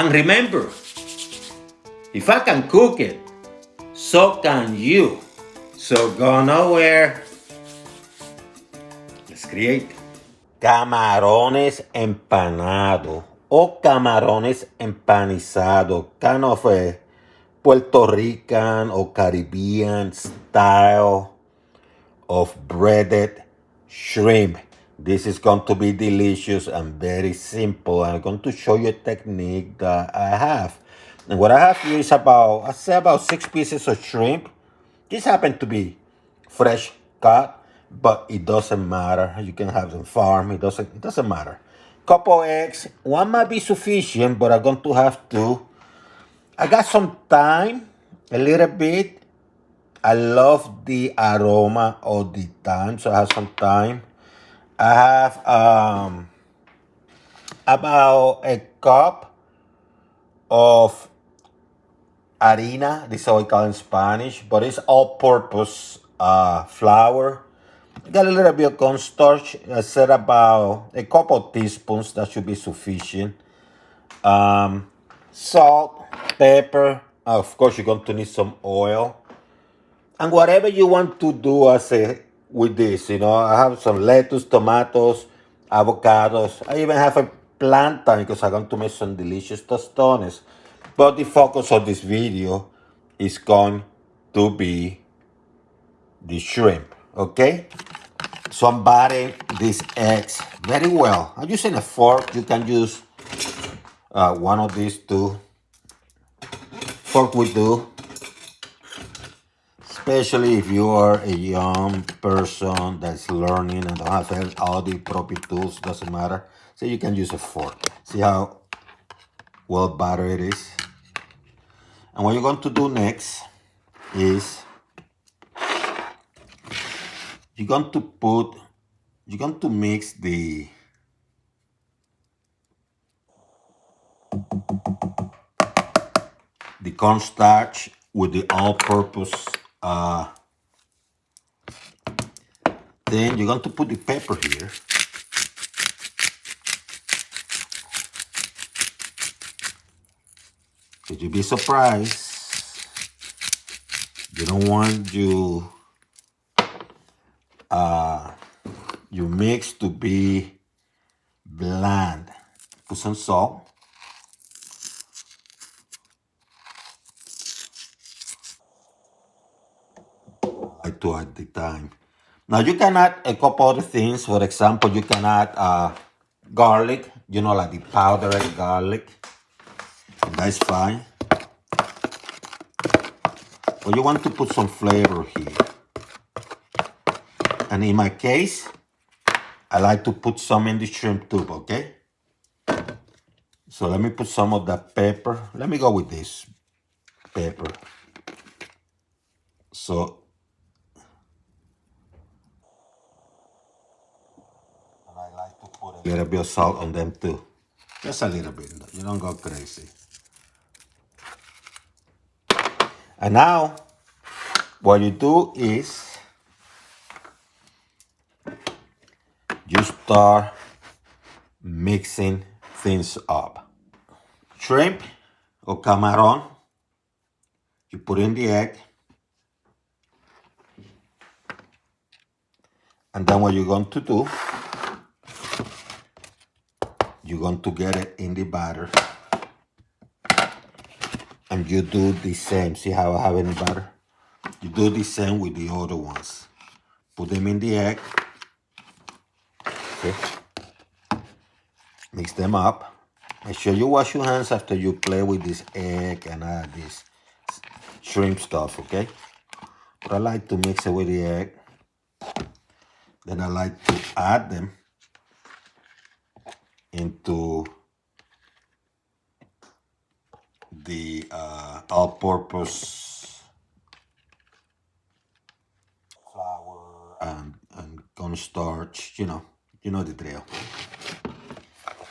And remember, if I can cook it, so can you. So go nowhere. Let's create. Camarones empanados o camarones empanizados, kind of a Puerto Rican or Caribbean style of breaded shrimp. This is going to be delicious and very simple. I'm going to show you a technique that I have. And what I have here is I'd say about 6 pieces of shrimp. This happen to be fresh cut, but it doesn't matter. You can have them farm. It doesn't matter. Couple eggs. One might be sufficient, but I'm going to have two. I got some thyme, a little bit. I love the aroma of the thyme, so I have some thyme. I have about a cup of harina. This is how we call it in Spanish, but it's all-purpose flour. Got a little bit of cornstarch. I said about a couple teaspoons. That should be sufficient. Salt, pepper. Of course, you're going to need some oil. And whatever you want to do with this, I have some lettuce, tomatoes, avocados. I even have a plantain because I'm going to make some delicious tostones. But the focus of this video is going to be the shrimp, okay? So I'm batting these eggs very well. I'm using a fork. You can use one of these two. Fork will do. Especially if you are a young person that's learning and don't have all the proper tools, doesn't matter. So you can use a fork. See how well battered it is? And what you're going to do next is you're going to mix the cornstarch with the all-purpose then you're going to put the pepper here. Could you be surprised? You don't want your mix to be bland. Put some salt. I do at the time. Now you can add a couple other things. For example, you can add garlic, like the powdered garlic. That's fine. But you want to put some flavor here. And in my case, I like to put some in the shrimp tube, okay? So let me put some of that pepper. Let me go with this pepper. So, and I like to put a little bit of salt on them too. Just a little bit, you don't go crazy. And now, what you do is, you start mixing things up. Shrimp or camaron, you put in the egg. And then what you're going to do, you're going to get it in the batter. And you do the same. See how I have it in the batter? You do the same with the other ones. Put them in the egg. Okay. Mix them up. Make sure you wash your hands after you play with this egg and this shrimp stuff, okay? But I like to mix it with the egg. Then I like to add them into the all-purpose flour and cornstarch, you know the drill.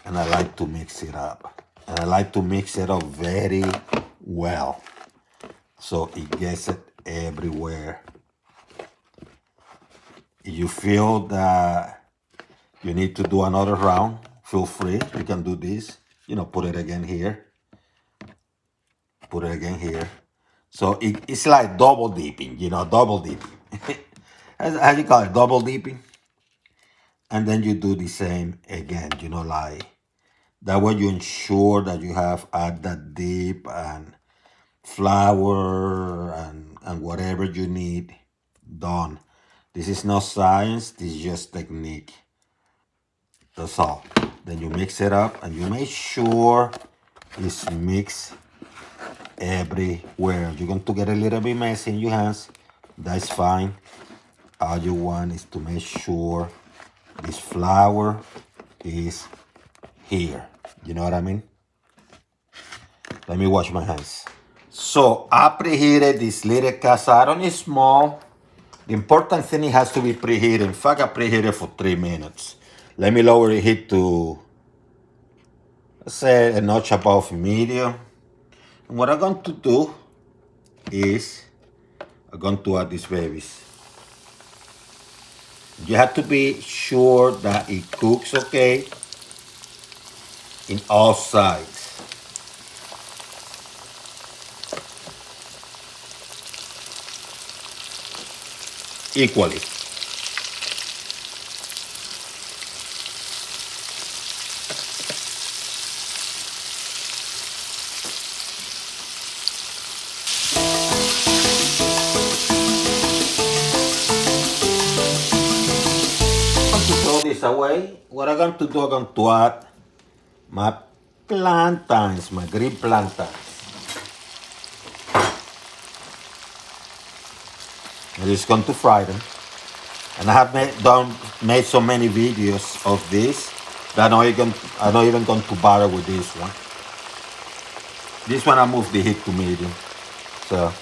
And I like to mix it up. And I like to mix it up very well, so it gets it everywhere. If you feel that you need to do another round, feel free. You can do this. Put it again here. Put it again here. So it's like double dipping, double dipping. How you call it? Double dipping. And then you do the same again, like that way you ensure that you have add that dip and flour and whatever you need done. This is not science, this is just technique. That's all. Then you mix it up and you make sure it's mixed everywhere. You're going to get a little bit messy in your hands. That's fine. All you want is to make sure this flour is here. You know what I mean? Let me wash my hands. So I preheated this little cast iron. It's small. The important thing, it has to be preheated. In fact, I preheated for 3 minutes. Let me lower the heat to, let's say, a notch above medium. And what I'm going to do is I'm going to add these babies. You have to be sure that it cooks okay in all sides. Equally. To throw this away, what I'm going to do, I'm going to add my plantains, my green plantains. I'm just going to fry them. And I have made so many videos of this that I'm not even going to bother with this one. This one I moved the heat to medium. So